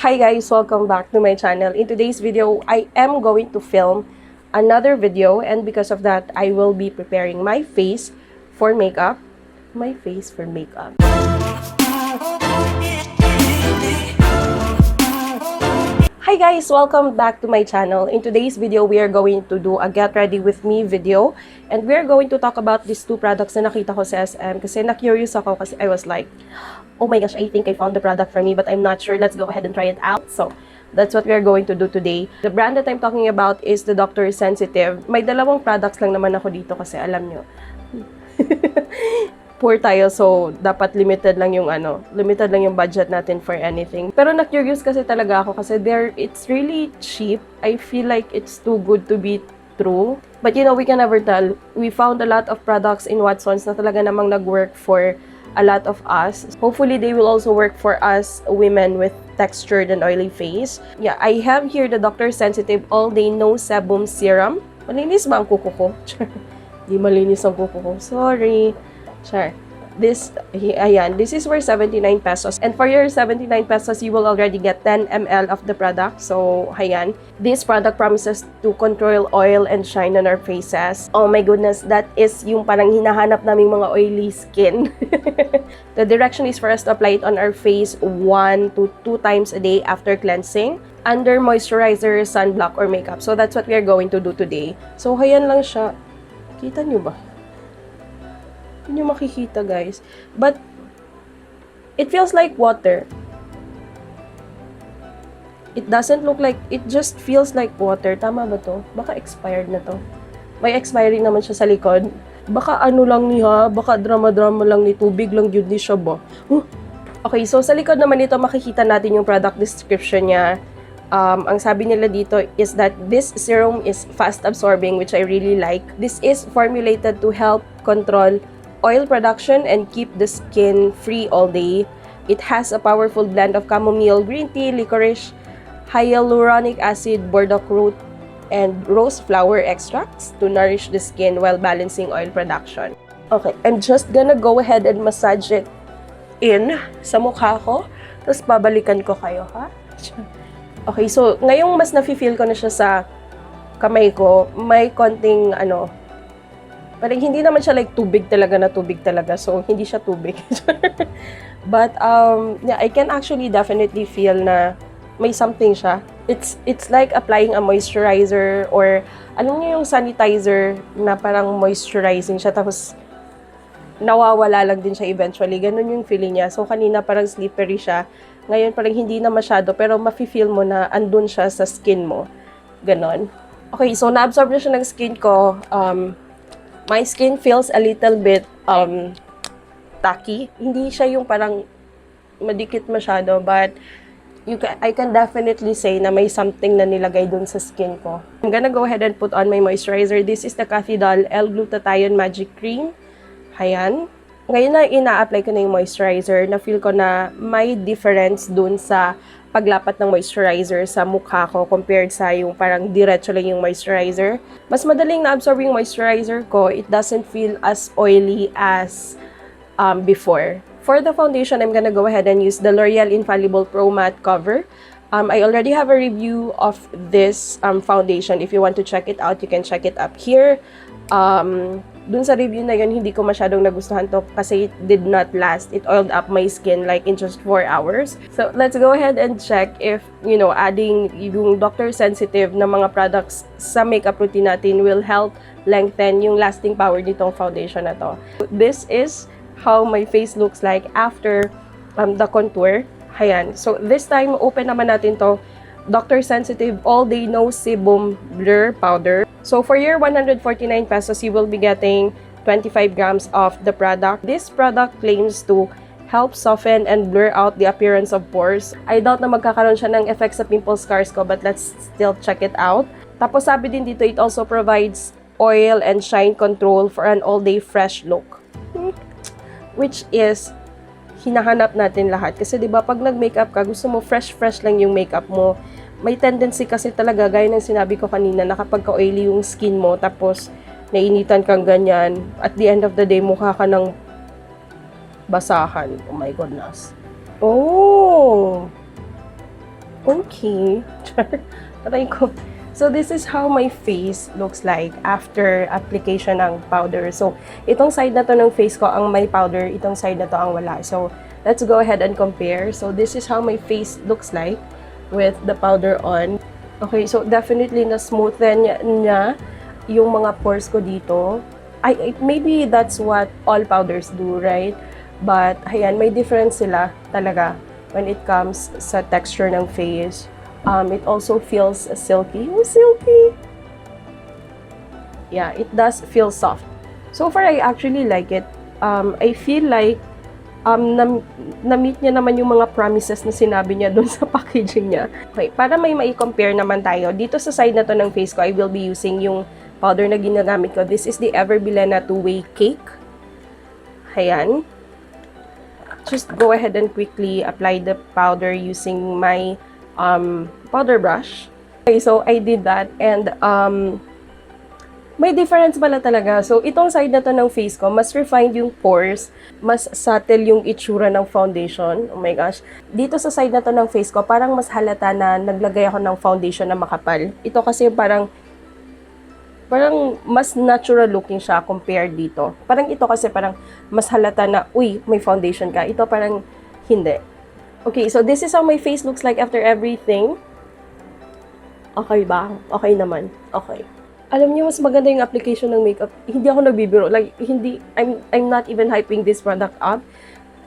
Hi guys, welcome back to my channel. In today's video, I am going to film another video, and because of that, I will be preparing my face for makeup. My face for makeup. Hi guys, welcome back to my channel. In today's video, we are going to do a get ready with me video, and we are going to talk about these two products na nakita ko sa SM kasi na-curious ako kasi I was like, oh my gosh, I think I found the product for me but I'm not sure. Let's go ahead and try it out. So, that's what we are going to do today. The brand that I'm talking about is the Dr. Sensitive. May dalawang products lang naman ako dito kasi alam nyo. Poor tayo, so dapat limited lang yung budget natin for anything. Pero na-curious kasi talaga ako kasi it's really cheap. I feel like it's too good to be true. But you know, we can never tell. We found a lot of products in Watsons na talaga namang nag-work for a lot of us. Hopefully, they will also work for us women with textured and oily face. Yeah, I have here the Dr. Sensitive All Day No Sebum Serum. Malinis ba ang kuko ko? Di malinis ang kuko ko. Sorry. Sure. This is for 79 pesos. And for your 79 pesos, you will already get 10 ml of the product. So, ayan. This product promises to control oil and shine on our faces. Oh my goodness, that is yung parang hinahanap naming mga oily skin. The direction is for us to apply it on our face 1 to 2 times a day after cleansing, under moisturizer, sunblock, or makeup. So, that's what we are going to do today. So, ayan lang siya. Kita nyo ba? Hindi nyo makikita, guys. But, it feels like water. It doesn't look like, it just feels like water. Tama ba to? Baka expired na to. May expiring naman siya sa likod. Baka ano lang niya, baka drama-drama lang ni tubig lang yun ni siya ba? Okay, so sa likod naman nito, makikita natin yung product description niya. Ang sabi nila dito is that this serum is fast absorbing, which I really like. This is formulated to help control oil production and keep the skin free all day. It has a powerful blend of chamomile, green tea, licorice, hyaluronic acid, burdock root, and rose flower extracts to nourish the skin while balancing oil production. Okay, I'm just gonna go ahead and massage it in sa mukha ko, tapos babalikan ko kayo, ha? Okay, so ngayong mas nafe-feel ko na siya sa kamay ko, may konting parang hindi naman siya like tubig talaga, so hindi siya tubig. But yeah, I can actually definitely feel na may something siya. It's like applying a moisturizer or alam niyo yung sanitizer na parang moisturizing siya tapos nawawala lang din siya eventually. Ganun yung feeling niya. So kanina parang slippery siya. Ngayon parang hindi na masyado pero mafe-feel mo na andun siya sa skin mo. Ganon. Okay, so na-absorb na siya ng skin ko. My skin feels a little bit tacky. Hindi siya yung parang madikit masyado, but I can definitely say na may something na nilagay dun sa skin ko. I'm gonna go ahead and put on my moisturizer. This is the Cathedral L-Glutathione Magic Cream. Ayan. Ngayon na ina-apply ko na yung moisturizer, na-feel ko na may difference dun sa paglapat ng moisturizer sa mukha ko compared sa yung parang diretso lang yung moisturizer. Mas madaling na-absorb yung moisturizer ko. It doesn't feel as oily as before. For the foundation, I'm gonna go ahead and use the L'Oreal Infallible Pro Matte Cover. I already have a review of this foundation. If you want to check it out, you can check it up here. Dun sa review na yun, hindi ko masyadong nagustuhan to kasi it did not last. It oiled up my skin like in just 4 hours. So, let's go ahead and check if, adding yung Dr. Sensitive na mga products sa makeup routine natin will help lengthen yung lasting power nitong foundation na to. This is how my face looks like after the contour. Ayan. So, this time, open naman natin to. Dr. Sensitive All Day No Sebum Blur Powder. So, for your 149 pesos, you will be getting 25 grams of the product. This product claims to help soften and blur out the appearance of pores. I doubt na magkakaroon siya ng effect sa pimple scars ko, but let's still check it out. Tapos, sabi din dito, it also provides oil and shine control for an all-day fresh look. Which is hinahanap natin lahat. Kasi 'di ba pag nag-makeup ka, gusto mo fresh lang yung makeup mo. May tendency kasi talaga, gaya ng sinabi ko kanina, na kapag ka-oily yung skin mo, tapos nainitan kang ganyan, at the end of the day, mukha ka ng basahan. Oh my goodness. Oh! Okay. Try ko. So, this is how my face looks like after application ng powder. So, itong side na to ng face ko ang may powder, itong side na to ang wala. So, let's go ahead and compare. So, this is how my face looks like with the powder on. Okay, so definitely na-smoothen niya yung mga pores ko dito. Maybe that's what all powders do, right? But, ayan, may difference sila talaga when it comes sa texture ng face. It also feels silky. Oh, silky! Yeah, it does feel soft. So far, I actually like it. I feel like na-meet niya naman yung mga promises na sinabi niya dun sa packaging niya. Okay, para may mai-compare naman tayo, dito sa side na to ng face ko, I will be using yung powder na ginagamit ko. This is the Everbilena 2-Way Cake. Ayan. Just go ahead and quickly apply the powder using my powder brush. Okay, so I did that and may difference pala talaga. So itong side na to ng face ko, mas refined yung pores, mas subtle yung itsura ng foundation. Oh my gosh. Dito sa side na to ng face ko, parang mas halata na naglagay ako ng foundation na makapal. Ito kasi parang mas natural looking siya compared dito. Parang ito kasi parang mas halata na, uy, may foundation ka. Ito parang hindi. Okay, so this is how my face looks like after everything. Okay ba? Okay naman. Okay. Alam niyo, mas maganda yung application ng makeup. Hindi ako nagbibiro. Like, I'm not even hyping this product up.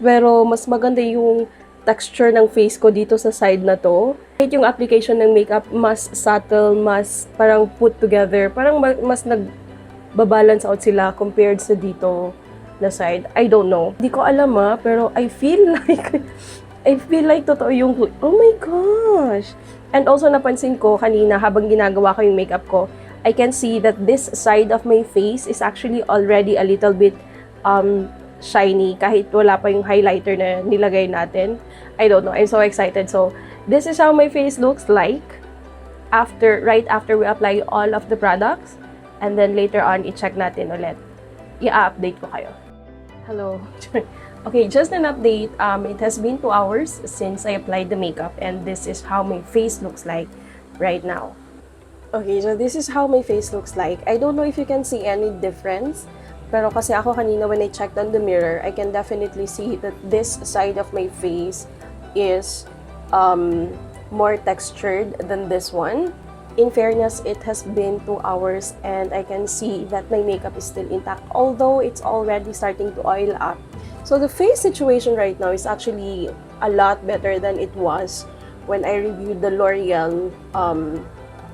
Pero, mas maganda yung texture ng face ko dito sa side na to. Kahit yung application ng makeup, mas subtle, mas parang put together. Parang mas nagbabalance out sila compared sa dito na side. I don't know. Hindi ko alam pero I feel like totoo yung, oh my gosh! And also, napansin ko kanina habang ginagawa ko yung makeup ko, I can see that this side of my face is actually already a little bit shiny kahit wala pa yung highlighter na nilagay natin. I don't know. I'm so excited. So, this is how my face looks like right after we apply all of the products. And then later on, i-check natin ulit. I-update ko kayo. Hello. Okay, just an update. It has been 2 hours since I applied the makeup and this is how my face looks like right now. Okay, so this is how my face looks like. I don't know if you can see any difference, pero kasi ako kanina when I checked on the mirror, I can definitely see that this side of my face is more textured than this one. In fairness, it has been 2 hours and I can see that my makeup is still intact, although it's already starting to oil up. So the face situation right now is actually a lot better than it was when I reviewed the L'Oreal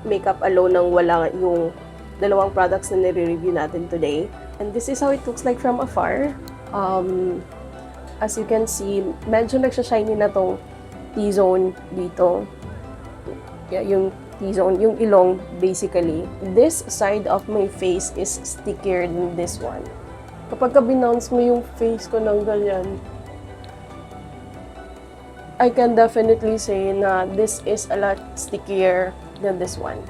makeup alone nang wala yung dalawang products na nire-review natin today. And this is how it looks like from afar. As you can see, medyo nagsha-shiny na tong T-zone dito. Yeah, yung T-zone, yung ilong basically. This side of my face is stickier than this one. Kapag ka-binounce mo yung face ko ng ganyan, I can definitely say na this is a lot stickier than this one.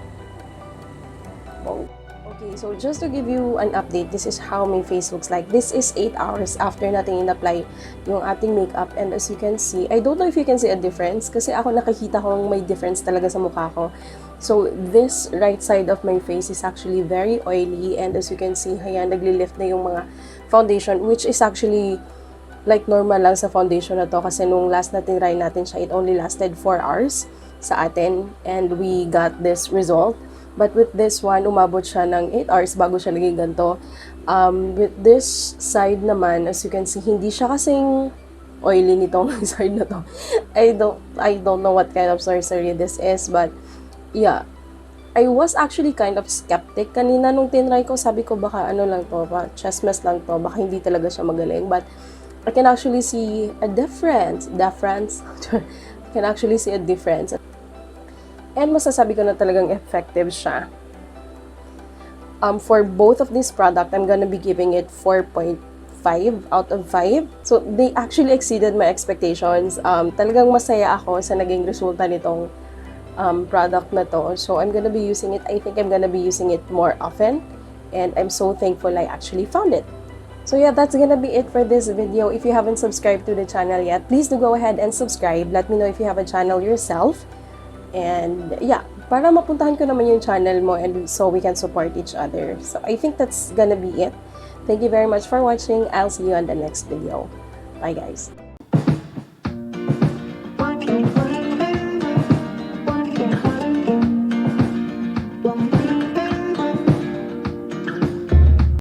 Okay, so just to give you an update, this is how my face looks like. This is 8 hours after natin in-apply yung ating makeup. And as you can see, I don't know if you can see a difference kasi ako nakikita kong may difference talaga sa mukha ko. So, this right side of my face is actually very oily and as you can see, ayan, nagli-lift na yung mga foundation which is actually like normal lang sa foundation na to kasi nung last natin try natin siya, it only lasted 4 hours sa atin and we got this result. But with this one, umabot siya ng 8 hours bago siya naging ganito. With this side naman, as you can see, hindi siya kasing oily nitong side na to. I don't know what kind of sorcery this is, but yeah, I was actually kind of skeptic kanina nung tinry ko. Sabi ko baka ano lang to, baka chest mess lang to, baka hindi talaga siya magaling. But I can actually see a difference. I can actually see a difference. And masasabi ko na talagang effective siya. For both of this product, I'm gonna be giving it 4.5 out of 5. So they actually exceeded my expectations. Talagang masaya ako sa naging resulta nitong product na to. So I'm gonna be using it. I think I'm gonna be using it more often. And I'm so thankful I actually found it. So yeah, that's gonna be it for this video. If you haven't subscribed to the channel yet, please do go ahead and subscribe. Let me know if you have a channel yourself. And yeah, para mapuntahan ko naman yung channel mo and so we can support each other. So I think that's gonna be it. Thank you very much for watching. I'll see you on the next video. Bye guys.